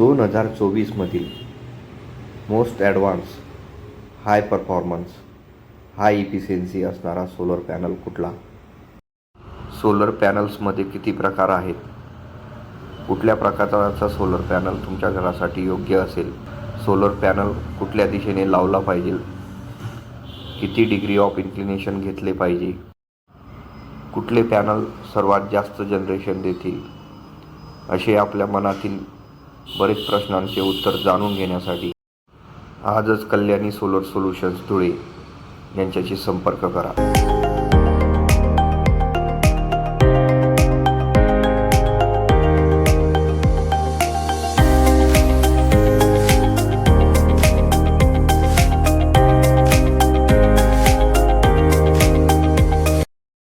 2024मधील most advance, high performance, हाय efficiency असणारा solar panel कुठला? Solar पॅनल्समध्ये किती प्रकार आहेत? कुठल्या प्रकारचा सोलर पॅनल तुमच्या घरासाठी योग्य असेल? सोलर पॅनल कुठल्या दिशेने लावला पाहिजे? किती डिग्री ऑफ इन्क्लिनेशन घेतले पाहिजे? कुठले पॅनल सर्वात जास्त जनरेशन देतील? असे आपल्या मनातील बरेच प्रश्नांचे उत्तर जाणून घेण्यासाठी आजच कल्याणी सोलर सोल्युशन्स धुळे यांच्याशी संपर्क करा.